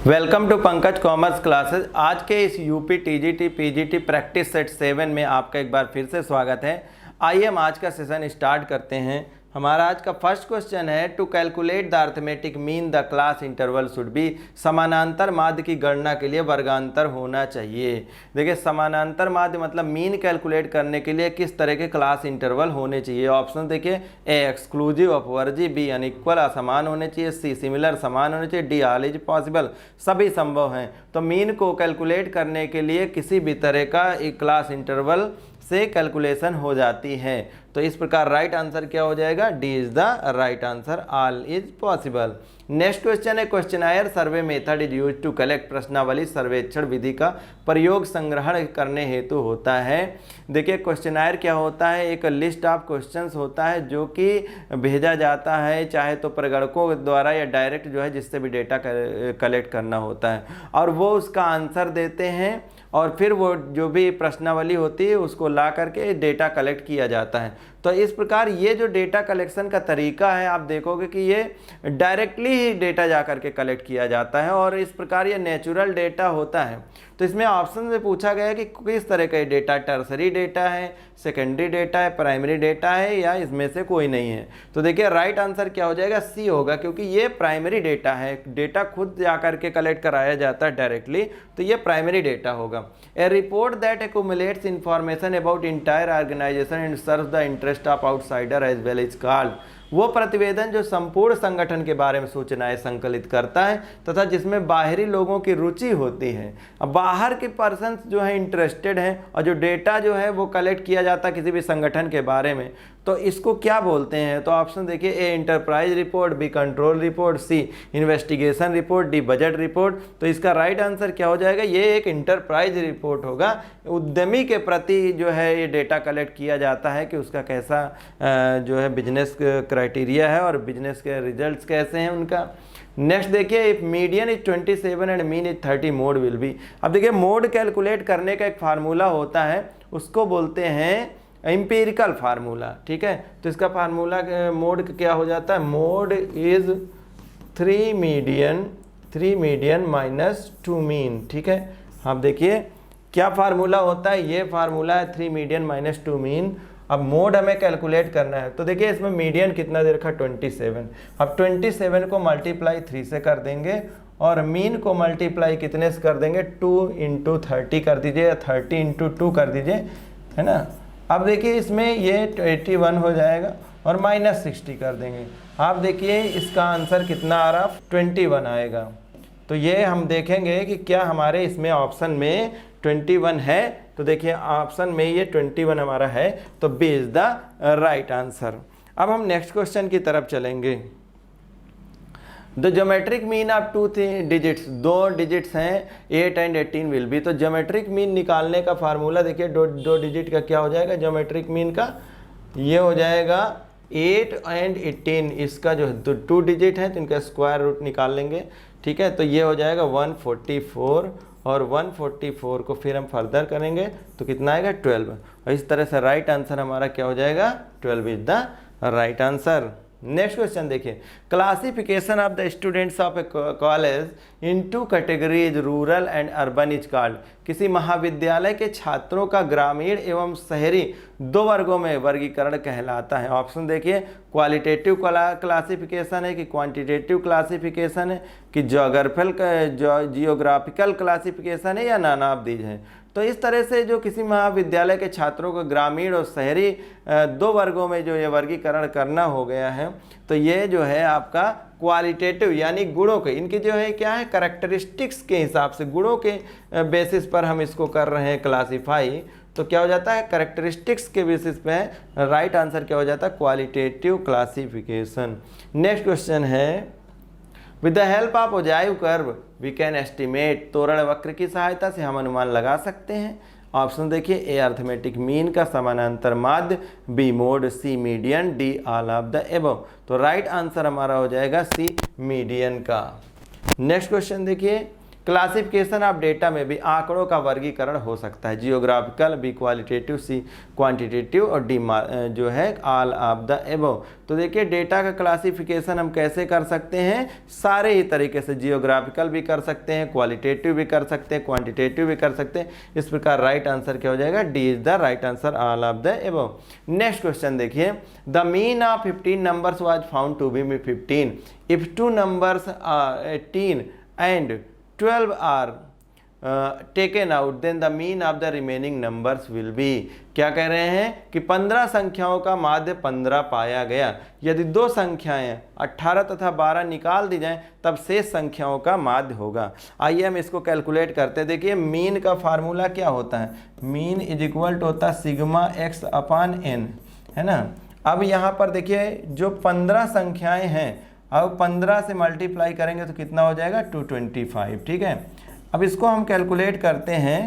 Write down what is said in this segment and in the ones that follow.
Welcome to Pankaj commerce classes. आज के इस UP TGT PGT practice set 7 में आपका एक बार फिर से स्वागत है। आइए हम आज का सेशन स्टार्ट करते हैं। हमारा आज का फर्स्ट क्वेश्चन है to calculate the arithmetic mean the class interval should be. समानांतर माध्य की गणना के लिए वर्गांतर होना चाहिए। देखिए समानांतर माध्य मतलब मीन कैलकुलेट करने के लिए किस तरह के क्लास इंटरवल होने चाहिए। ऑप्शन देखिए, ए एक्सक्लूसिव अपवर्जी, बी अनइक्वल असमान होने चाहिए, सी सिमिलर समान होने चाहिए, डी ऑल इज पॉसिबल सभी संभव हैं। तो मीन को कैलकुलेट करने के लिए किसी भी तरह का एक क्लास इंटरवल से कैलकुलेशन हो जाती है। तो इस प्रकार राइट आंसर क्या हो जाएगा, D is the right answer, all is possible. Next question है questionnaire survey method is use to collect. प्रश्नावली सर्वेक्षण विधि का प्रयोग संग्रहण करने हेतु होता है। देखिए क्वेश्चनायर क्या होता है, एक लिस्ट ऑफ क्वेश्चंस होता है जो कि भेजा जाता है चाहे तो प्रगणकों द्वारा या डायरेक्ट जो है जिससे भी डेटा कलेक्ट करना होता है, और वो उसका आंसर देते हैं और फिर वो जो भी प्रश्नावली होती है उसको ला करके डेटा कलेक्ट किया जाता है। तो इस प्रकार ये जो डेटा कलेक्शन का तरीका है आप देखोगे कि ये डायरेक्टली ही डेटा जा करके कलेक्ट किया जाता है और इस प्रकार ये नेचुरल डेटा होता है। तो इसमें ऑप्शन में पूछा गया है कि किस तरह का डेटा, टर्सरी डेटा है, सेकेंडरी डेटा है, प्राइमरी डेटा है या इसमें से कोई नहीं है। तो देखिए राइट आंसर क्या हो जाएगा, सी होगा, क्योंकि ये प्राइमरी डेटा है। डेटा खुद जा करके कलेक्ट कराया जाता है डायरेक्टली, तो ये प्राइमरी डेटा होगा। A report that accumulates information about entire organisation and serves the interest of outsider as well is called. वो प्रतिवेदन जो संपूर्ण संगठन के बारे में सूचनाएं संकलित करता है तथा जिसमें बाहरी लोगों की रुचि होती है। अब बाहर के पर्सन जो है इंटरेस्टेड हैं और जो डेटा जो है वो कलेक्ट किया जाता है किसी भी संगठन के बारे में, तो इसको क्या बोलते हैं। तो ऑप्शन देखिए, A enterprise report, B control report, C investigation report, D budget report. तो इसका राइट आंसर क्या हो जाएगा, ये एक इंटरप्राइज रिपोर्ट होगा। उद्यमी के प्रति जो है ये डेटा कलेक्ट किया जाता है कि उसका कैसा जो है बिजनेस क्राइटेरिया है और बिजनेस के रिजल्ट्स कैसे हैं उनका। नेक्स्ट देखिए, if median is 27 and mean is 30 mode will be. अब देखिए मोड कैलकुलेट करने का एक फार्मूला होता है, उसको बोलते हैं एम्पिरिकल फार्मूला। ठीक है, तो इसका फार्मूला मोड क्या हो जाता है, mode is 3 median minus 2 mean. ठीक है, आप देखिए क्या फार्मूला होता है, ये फार्मूला है 3 मीडियन माइनस 2 मीन। अब मोड हमें कैलकुलेट करना है, तो देखिए इसमें मीडियन कितना दे रखा, 27। अब 27 को मल्टीप्लाई 3 से कर देंगे और मीन को मल्टीप्लाई कितने से कर देंगे, 2 इंटू 30 कर दीजिए, 30 इंटू 2 कर दीजिए, है ना। अब देखिए इसमें ये 81 हो जाएगा और माइनस 60 कर देंगे। आप देखिए इसका आंसर कितना आ रहा, 21 आएगा। तो ये हम देखेंगे कि क्या हमारे इसमें ऑप्शन में 21 है। तो देखिए ऑप्शन में ये 21 हमारा है, तो B is the right answer. अब हम नेक्स्ट क्वेश्चन की तरफ चलेंगे। The geometric mean of 2 digits, 2 digits हैं 8 एंड 18 विल बी। तो ज्योमेट्रिक मीन निकालने का फार्मूला देखिए, दो डिजिट का क्या हो जाएगा ज्योमेट्रिक मीन का, ये हो जाएगा 8 एंड 18। इसका जो 2 डिजिट है तो इनका स्क्वायर रूट निकाल लेंगे। ठीक है, तो ये हो जाएगा 144 और 144 को फिर हम फर्दर करेंगे तो कितना आएगा 12। और इस तरह से राइट आंसर हमारा क्या हो जाएगा, 12 is the right answer. Next question देखिए, classification of the students of a college in 2 categories rural and urban is called. किसी महाविद्यालय के छात्रों का ग्रामीण एवं शहरी 2 वर्गों में वर्गीकरण कहलाता है। ऑप्शन देखिए, क्वालिटेटिव क्लासिफिकेशन है कि क्वांटिटेटिव क्लासिफिकेशन है कि जियोग्राफिकल क्लासिफिकेशन है या नॉन ऑफ दीज है। तो इस तरह से जो किसी महाविद्यालय के छात्रों को ग्रामीण और शहरी 2 वर्गों में जो ये वर्गीकरण करना हो गया है, तो ये जो है आपका क्वालिटेटिव यानी गुणों के, इनकी जो है क्या है कैरेक्टरिस्टिक्स के हिसाब से, गुणों के बेसिस पर हम इसको कर रहे हैं क्लासीफाई। तो क्या हो जाता है, कैरेक्टरिस्टिक्स के बेसिस पे राइट आंसर क्या हो जाता है, क्वालिटेटिव क्लासिफिकेशन। नेक्स्ट क्वेश्चन है, with the help of ogive curve we can estimate. तोरण वक्र की सहायता से हम अनुमान लगा सकते हैं। ऑप्शन देखिए, ए अर्थमेटिक मीन का समानांतर माध्य, B mode, C median, D all of the above. तो राइट आंसर हमारा हो जाएगा सी मीडियन का। नेक्स्ट क्वेश्चन देखिए, क्लासिफिकेशन ऑफ डेटा में भी आंकड़ों का वर्गीकरण हो सकता है, geographical, B qualitative, C quantitative और डी जो है ऑल ऑफ द एबव। तो देखिए डेटा का क्लासिफिकेशन हम कैसे कर सकते हैं, सारे ही तरीके से, जियोग्राफिकल भी कर सकते हैं, क्वालिटेटिव भी कर सकते हैं, क्वांटिटेटिव भी कर सकते हैं। इस प्रकार राइट आंसर क्या हो जाएगा, D is the right answer, all of the above. Next question देखिए, the mean of 15 numbers was found to be 15 if 2 numbers 18 and 12 are taken out then the mean of the remaining numbers will be. क्या कह रहे हैं कि 15 संख्याओं का माध्य 15 पाया गया, यदि दो संख्याएं 18 तथा 12 निकाल दी जाएं तब शेष संख्याओं का माध्य होगा। आइए हम इसको कैलकुलेट करते हैं। देखिए मीन का फार्मूला क्या होता है, मीन इज इक्वल टू होता है सिग्मा एक्स अपान एन, है ना। अब यहाँ पर देखिए जो 15 संख्याएं हैं, अब 15 से मल्टीप्लाई करेंगे तो कितना हो जाएगा 225, ठीक है। अब इसको हम कैलकुलेट करते हैं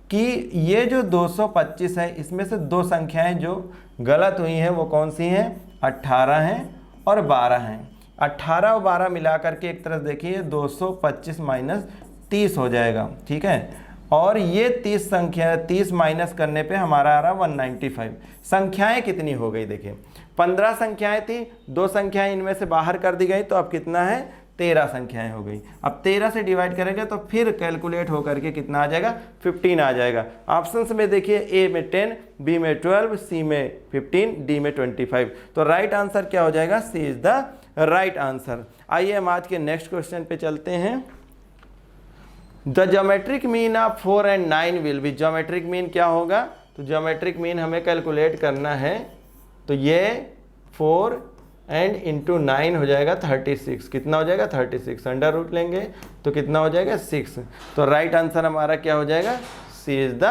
कि ये जो 225 है इसमें से दो संख्याएं जो गलत हुई हैं वो कौन सी हैं, 18 हैं और 12 हैं। 18 और 12 मिला करके एक तरफ देखिए 225 माइनस 30 हो जाएगा, ठीक है। और ये 30 संख्या 30 माइनस करने पे हमारा आ रहा 195। संख्याएं कितनी हो गई, देखिए 15 संख्याएं थी, दो संख्याएं इनमें से बाहर कर दी गई तो अब कितना है 13 संख्याएं हो गई। अब 13 से डिवाइड करेंगे तो फिर कैलकुलेट होकर के कितना आ जाएगा 15 आ जाएगा। ऑप्शंस में देखिए ए में 10, बी में 12, सी में 15, डी में 25। तो राइट आंसर क्या हो जाएगा, C is the right answer. आइए हम आज के नेक्स्ट क्वेश्चन पे चलते हैं। The geometric mean of 4 and 9 will be. Geometric mean क्या होगा, तो ज्योमेट्रिक मीन हमें कैलकुलेट करना है, तो ये 4 एंड इंटू 9 हो जाएगा 36। कितना हो जाएगा 36, अंडर रूट लेंगे तो कितना हो जाएगा 6। तो राइट आंसर हमारा क्या हो जाएगा, C is the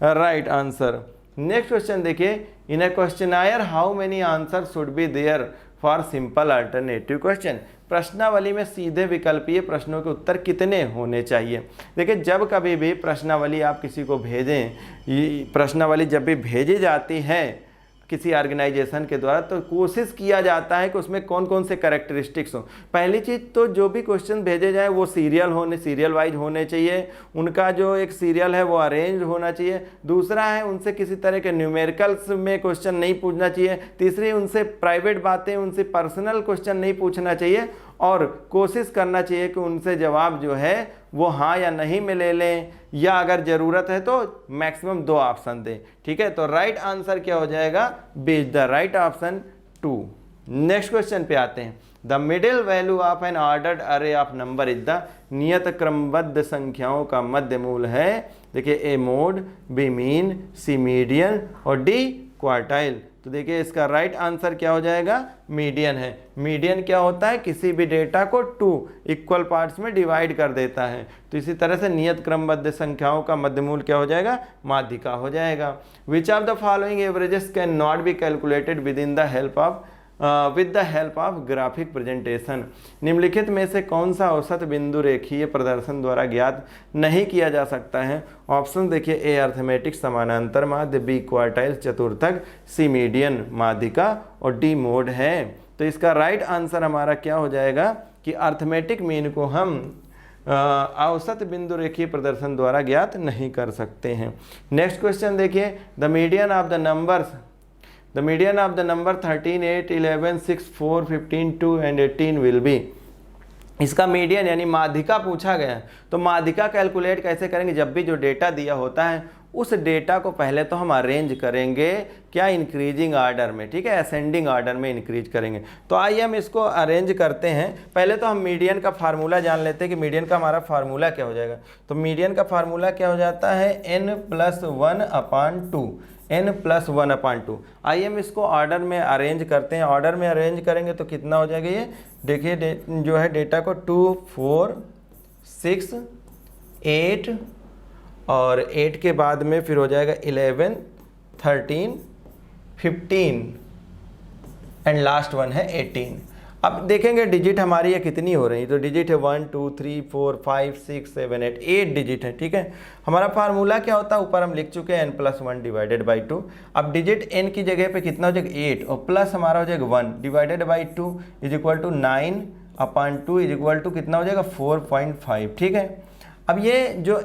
right answer. Next question देखिए, in a questionnaire how many answer should be there for simple alternative question. प्रश्नावली में सीधे विकल्पीय प्रश्नों के उत्तर कितने होने चाहिए। देखिए जब कभी भी प्रश्नावली आप किसी को भेजें, प्रश्नावली जब भी भेजी जाती है किसी ऑर्गेनाइजेशन के द्वारा, तो कोशिश किया जाता है कि उसमें कौन कौन से कैरेक्टरिस्टिक्स हो। पहली चीज़ तो जो भी क्वेश्चन भेजे जाए वो सीरियल वाइज होने चाहिए, उनका जो एक सीरियल है वो अरेंज होना चाहिए। दूसरा है उनसे किसी तरह के न्यूमेरिकल्स में क्वेश्चन नहीं पूछना चाहिए। तीसरी उनसे प्राइवेट बातें, उनसे पर्सनल क्वेश्चन नहीं पूछना चाहिए और कोशिश करना चाहिए कि उनसे जवाब जो है वो हाँ या नहीं में ले लें, या अगर ज़रूरत है तो मैक्सिमम 2 ऑप्शन दें, ठीक है। तो राइट आंसर क्या हो जाएगा, B is the right option 2। Next question पे आते हैं। The middle value of an ordered array of number is the. नियत क्रमबद्ध संख्याओं का मध्य मूल है, देखिए A mode, B mean, C median और डी क्वार्टाइल। तो देखिए इसका राइट आंसर क्या हो जाएगा, मीडियन है। मीडियन क्या होता है, किसी भी डेटा को 2 इक्वल पार्ट्स में डिवाइड कर देता है। तो इसी तरह से नियत क्रमबद्ध संख्याओं का मध्यमूल क्या हो जाएगा, माध्यिका हो जाएगा। Which of the following averages can not be calculated with in the help of with the help of graphic presentation. निम्नलिखित में से कौन सा औसत बिंदु रेखीय प्रदर्शन द्वारा ज्ञात नहीं किया जा सकता है। ऑप्शन देखिए, ए अर्थमेटिक समानांतर माध्य, बी क्वार्टाइल चतुर्थक, सी मीडियन माध्यिका और डी मोड है। तो इसका राइट आंसर हमारा क्या हो जाएगा कि अर्थमेटिक मीन को हम औसत बिंदु रेखीय प्रदर्शन द्वारा ज्ञात नहीं कर सकते हैं। नेक्स्ट क्वेश्चन देखिए, the median of the numbers, the median of the number 13, 8, 11, 6, 4, 15, 2 and 18 will be। इसका मीडियन यानी माध्यिका पूछा गया है, तो माध्यिका कैलकुलेट कैसे करेंगे। जब भी जो डेटा दिया होता है उस डेटा को पहले तो हम अरेंज करेंगे, क्या इंक्रीजिंग ऑर्डर में, ठीक है, असेंडिंग ऑर्डर में इंक्रीज करेंगे। तो आइए हम इसको अरेंज करते हैं। पहले तो हम मीडियन का फार्मूला जान लेते हैं कि मीडियन का हमारा फार्मूला क्या हो जाएगा। तो मीडियन का फार्मूला क्या हो जाता है, n+1/2, n+1/2। आइए हम इसको ऑर्डर में अरेंज करते हैं। ऑर्डर में अरेंज करेंगे तो कितना हो जाएगा, ये देखिए जो है डेटा को 2, 4, 6, 8 और 8 के बाद में फिर हो जाएगा 11, 13, 15 एंड लास्ट वन है 18। अब देखेंगे डिजिट हमारी ये कितनी हो रही है। तो डिजिट है 1, 2, 3, 4, 5, 6, 7, 8 डिजिट है, ठीक है। हमारा फार्मूला क्या होता है, ऊपर हम लिख चुके हैं n+1 डिवाइडेड बाई 2। अब डिजिट n की जगह पे कितना हो जाएगा 8 और प्लस हमारा हो जाएगा 1 divided by 2 is equal to 9/2 is equal to कितना हो जाएगा 4.5, ठीक है। अब ये जो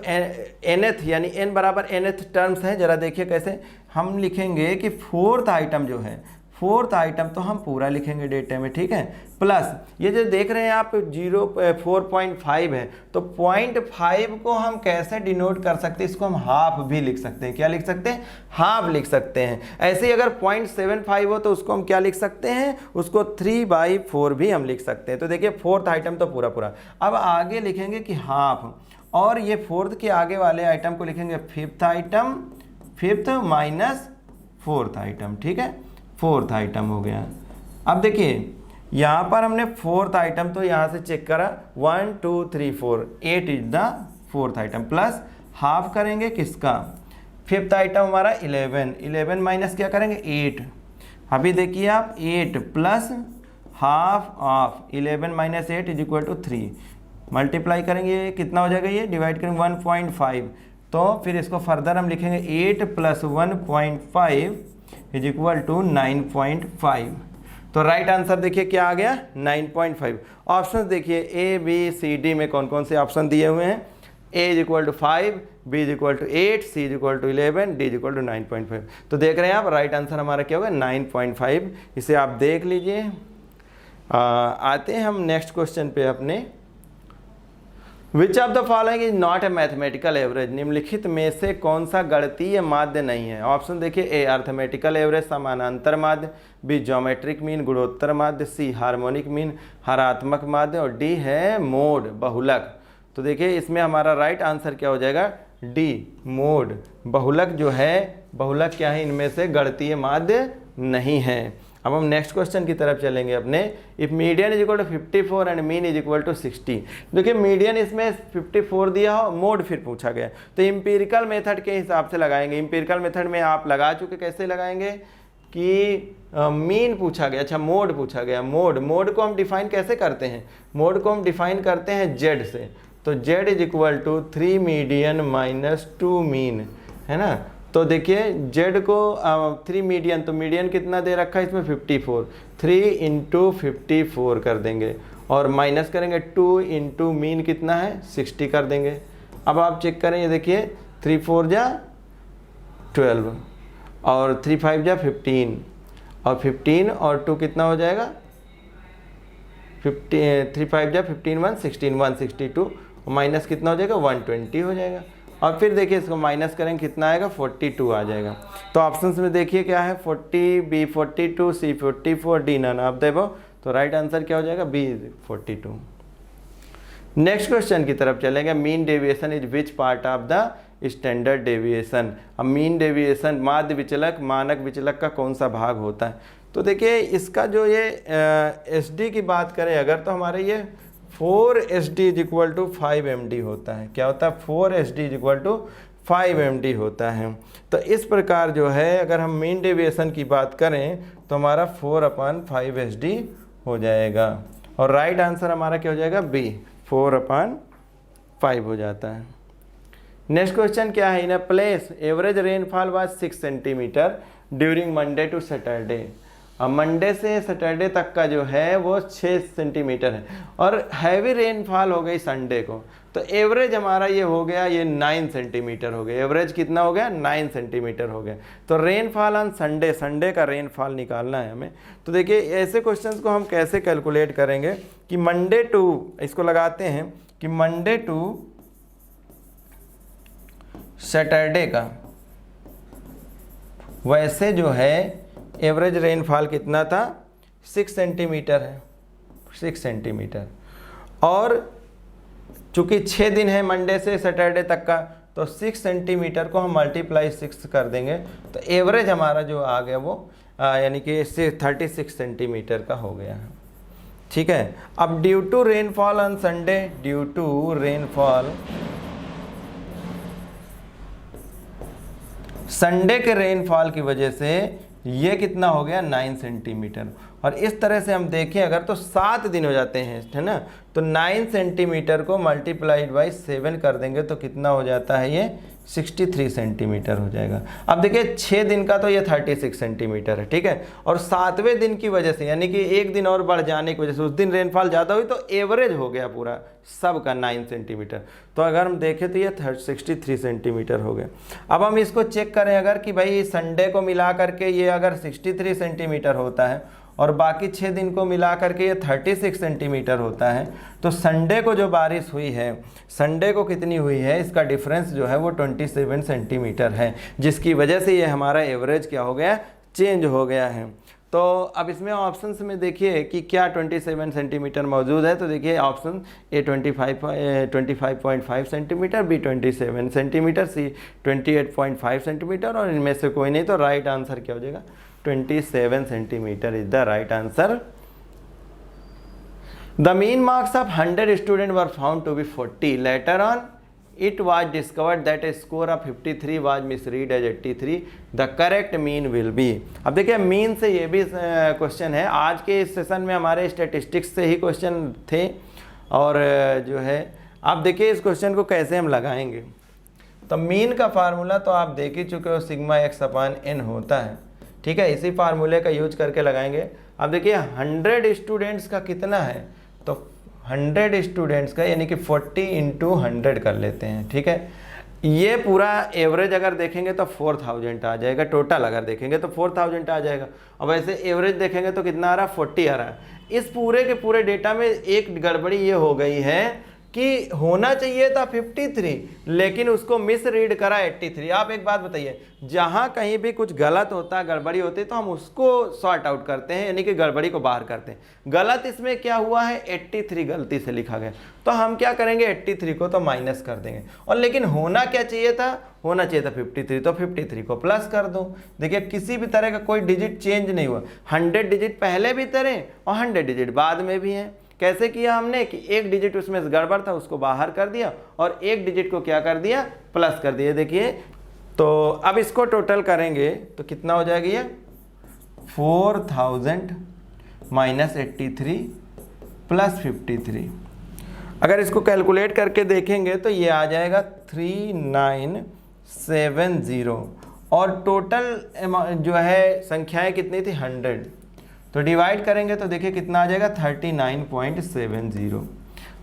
nth यानी n बराबर nth टर्म्स हैं, जरा देखिए कैसे हम लिखेंगे कि फोर्थ आइटम जो है, फोर्थ आइटम तो हम पूरा लिखेंगे डेटा में, ठीक है, प्लस ये जो देख रहे हैं आप 4.5 है, तो 0.5 को हम कैसे डिनोट कर सकते हैं, इसको हम हाफ भी लिख सकते हैं। क्या लिख सकते हैं? हाफ लिख सकते हैं। ऐसे ही अगर 0.75 हो तो उसको हम क्या लिख सकते हैं, उसको 3/4 भी हम लिख सकते हैं। तो देखिए फोर्थ आइटम तो पूरा पूरा। अब आगे लिखेंगे कि हाफ, और ये फोर्थ के आगे वाले आइटम को लिखेंगे fifth item, fifth minus fourth item, ठीक है, फोर्थ आइटम हो गया। अब देखिए यहाँ पर हमने फोर्थ आइटम तो यहाँ से चेक करा 1 2 3 4, 8 is the fourth item, plus half करेंगे किसका, फिफ्थ आइटम हमारा 11 माइनस क्या करेंगे 8। अभी देखिए आप 8 plus half of 11 minus 8 is equal to 3, multiply करेंगे कितना हो जाएगा, ये डिवाइड करेंगे 1.5, तो फिर इसको फर्दर हम लिखेंगे 8 प्लस 1.5 इज इक्वल टू 9.5। तो राइट आंसर देखिए क्या आ गया, 9.5। ऑप्शन देखिए ए बी सी डी में कौन कौन से ऑप्शन दिए हुए हैं, A is equal to 5, B is equal to 8, C is equal to 11, D is equal to 9.5। तो देख रहे हैं आप राइट आंसर हमारा क्या होगा 9.5। इसे आप देख लीजिए। आते हैं हम नेक्स्ट क्वेश्चन पे अपने। Which of the following is not a mathematical average, निम्नलिखित में से कौन सा गणितीय माध्य नहीं है। ऑप्शन देखिए, ए अर्थमेटिकल एवरेज समानांतर माध्य, बी ज्योमेट्रिक मीन गुणोत्तर माध्य, सी हार्मोनिक मीन हरात्मक माध्य, और डी है मोड बहुलक। तो देखिए इसमें हमारा राइट आंसर क्या हो जाएगा, डी मोड बहुलक जो है, बहुलक क्या है, इनमें से गणितीय माध्य नहीं है। अब हम नेक्स्ट क्वेश्चन की तरफ चलेंगे अपने। If median is equal to 54 and mean is equal to 60, देखिए मीडियन इसमें 54 दिया हो, मोड फिर पूछा गया, तो इंपीरिकल मेथड के हिसाब से लगाएंगे। इंपीरिकल मेथड में आप लगा चुके, कैसे लगाएंगे कि मीन पूछा गया, अच्छा मोड पूछा गया। मोड को हम डिफाइन कैसे करते हैं, मोड को हम डिफाइन करते हैं जेड से, तो Z is equal to 3 median minus 2 mean, है ना। तो देखिए z को 3 मीडियन, तो मीडियन कितना दे रखा है इसमें 54, 3 इंटू 54 कर देंगे, और माइनस करेंगे 2 इंटू मीन कितना है 60 कर देंगे। अब आप चेक करें, ये देखिए 3 4 जा 12 और 3 5 जा 15, और 15 और 2 कितना हो जाएगा 3 5 जा 15 1 16 162, माइनस कितना हो जाएगा 120 हो जाएगा। और फिर देखिए इसको माइनस करेंगे कितना आएगा 42 आ जाएगा। तो ऑप्शंस में देखिए क्या है 40, B 42, C 44, D none of the above. तो राइट आंसर क्या हो जाएगा, बी 42। नेक्स्ट क्वेश्चन की तरफ चलेंगे। Mean deviation is which part of the standard deviation. अब मीन डेविएशन माध्य विचलक मानक विचलक का कौन सा भाग होता है। तो देखिए इसका जो ये एस डी की बात करें अगर, तो हमारे ये 4 SD is equal to 5 MD होता है। क्या होता है, 4 SD is equal to 5 MD होता है। तो इस प्रकार जो है अगर हम मीन डेविएशन की बात करें तो हमारा 4/5 SD हो जाएगा, और राइट आंसर हमारा क्या हो जाएगा, बी 4/5 हो जाता है। नेक्स्ट क्वेश्चन क्या है, in a place average rainfall was 6 centimetre during Monday to Saturday. अब मंडे से सैटरडे तक का जो है वो 6 सेंटीमीटर है, और हैवी रेनफॉल हो गई संडे को, तो एवरेज हमारा ये हो गया, ये 9 सेंटीमीटर हो गया। एवरेज कितना हो गया, 9 सेंटीमीटर हो गया। तो रेनफॉल ऑन संडे, संडे का रेनफॉल निकालना है हमें। तो देखिए ऐसे क्वेश्चंस को हम कैसे कैलकुलेट करेंगे कि मंडे टू, इसको लगाते हैं कि मंडे टू सैटरडे का वैसे जो है एवरेज रेनफॉल कितना था 6 सेंटीमीटर है, 6 सेंटीमीटर, और चूंकि 6 दिन है मंडे से सैटरडे तक का, तो 6 सेंटीमीटर को हम मल्टीप्लाई 6 कर देंगे, तो एवरेज हमारा जो आ गया वो यानी कि इससे 36 सेंटीमीटर का हो गया है। ठीक है। अब due to rainfall on Sunday, due to rainfall, Sunday के रेनफॉल की वजह से ये कितना हो गया 9 सेंटीमीटर। और इस तरह से हम देखें अगर तो 7 दिन हो जाते हैं, है ना, तो 9 सेंटीमीटर को मल्टीप्लाइड बाई 7 कर देंगे तो कितना हो जाता है, ये 63 सेंटीमीटर हो जाएगा। अब देखिए 6 दिन का तो ये 36 सेंटीमीटर है, ठीक है। और 7वें दिन की वजह से, यानी कि एक दिन और बढ़ जाने की वजह से, उस दिन रेनफॉल ज़्यादा हुई तो एवरेज हो गया पूरा सब का 9 सेंटीमीटर। तो अगर हम देखें तो ये 63 सेंटीमीटर हो गए। अब हम इसको चेक करें अगर कि भाई संडे को मिला करके ये अगर 63 सेंटीमीटर होता है और बाकी 6 दिन को मिला करके ये 36 सेंटीमीटर होता है, तो संडे को जो बारिश हुई है, संडे को कितनी हुई है, इसका डिफरेंस जो है वो 27 सेंटीमीटर है, जिसकी वजह से ये हमारा एवरेज क्या हो गया, चेंज हो गया है। तो अब इसमें ऑप्शंस में देखिए कि क्या 27 सेंटीमीटर मौजूद है। तो देखिए option A 25.5 centimetre, B 27 centimetre, C 28.5 centimetre और इनमें से कोई नहीं। तो राइट आंसर क्या हो जाएगा, 27 centimetre is the right answer. The mean marks of 100 students were found to be 40. Later on, it was discovered that a score of 53 was misread as 83. The correct mean will be. अब देखिए mean से ये भी question है। आज के इस session में हमारे स्टैटिस्टिक्स से ही क्वेश्चन थे और जो है आप देखिए इस क्वेश्चन को कैसे हम लगाएंगे। तो मीन का फार्मूला तो आप देख ही चुके हो, सिग्मा एक्स अपान एन होता है, ठीक है। इसी फार्मूले का यूज करके लगाएंगे। अब देखिए 100 स्टूडेंट्स का कितना है, तो 100 स्टूडेंट्स का यानी कि 40 × 100 कर लेते हैं, ठीक है। ये पूरा एवरेज अगर देखेंगे तो 4000 आ जाएगा, टोटल अगर देखेंगे तो 4000 आ जाएगा। अब ऐसे एवरेज देखेंगे तो कितना आ रहा है, 40 आ रहा है। इस पूरे के पूरे डेटा में एक गड़बड़ी ये हो गई है कि होना चाहिए था 53, लेकिन उसको मिस रीड करा 83। आप एक बात बताइए, जहाँ कहीं भी कुछ गलत होता है, गड़बड़ी होती है, तो हम उसको सॉर्ट आउट करते हैं, यानी कि गड़बड़ी को बाहर करते हैं। गलत इसमें क्या हुआ है, 83 गलती से लिखा गया, तो हम क्या करेंगे, 83 को तो माइनस कर देंगे। और लेकिन होना क्या चाहिए था, होना चाहिए था 53, तो 53 को प्लस कर दो। देखिए किसी भी तरह का कोई डिजिट चेंज नहीं हुआ। 100 डिजिट पहले भी थे और 100 डिजिट बाद में भी हैं। कैसे किया हमने कि एक डिजिट उसमें से गड़बड़ था, उसको बाहर कर दिया और एक डिजिट को क्या कर दिया, प्लस कर दिया। देखिए तो अब इसको टोटल करेंगे तो कितना हो जाएगा, ये 4000 - 83 + 53। अगर इसको कैलकुलेट करके देखेंगे तो ये आ जाएगा 3970 और टोटल जो है संख्याएं कितनी थी, 100। तो डिवाइड करेंगे तो देखिए कितना आ जाएगा, 39.70।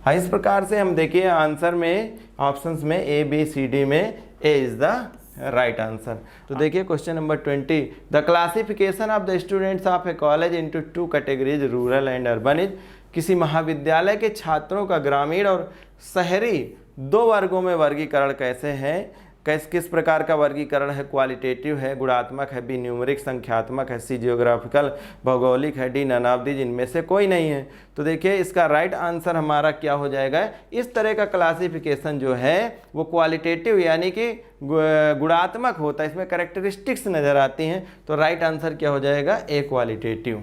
हाँ, इस प्रकार से हम देखिए आंसर में ऑप्शंस में ए बी सी डी में ए इज द राइट आंसर। तो देखिए question number 20, the classification of the students of a college into 2 categories, rural and urban is. किसी महाविद्यालय के छात्रों का ग्रामीण और शहरी 2 वर्गों में वर्गीकरण कैसे है, किस प्रकार का वर्गीकरण है, क्वालिटेटिव है, गुणात्मक है, बी न्यूमेरिक संख्यात्मक है, सी जियोग्राफिकल भौगोलिक है, डी नानावधि, जिनमें से कोई नहीं है। तो देखिए इसका राइट आंसर हमारा क्या हो जाएगा, इस तरह का क्लासिफिकेशन जो है वो क्वालिटेटिव यानी कि गुणात्मक होता है, इसमें कैरेक्टरिस्टिक्स नज़र आती हैं। तो राइट आंसर क्या हो जाएगा, ए क्वालिटेटिव।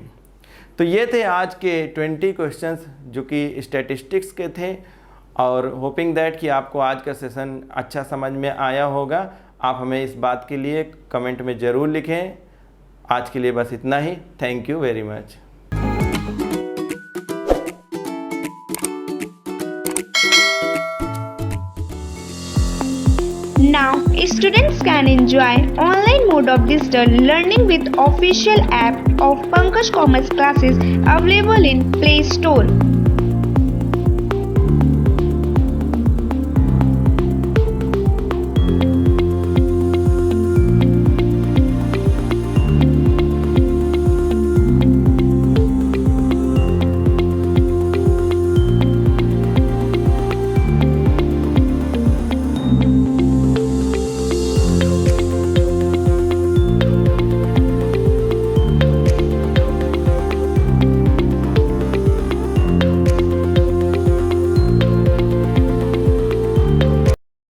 तो ये थे आज के 20 क्वेश्चंस जो कि स्टैटिस्टिक्स के थे और होपिंग दैट कि आपको आज का सेशन अच्छा समझ में आया होगा। आप हमें इस बात के लिए कमेंट में ज़रूर लिखें। आज के लिए बस इतना ही। Thank you very much. Now, students can enjoy online mode of digital learning with official app of Pankaj Commerce Classes available in Play Store.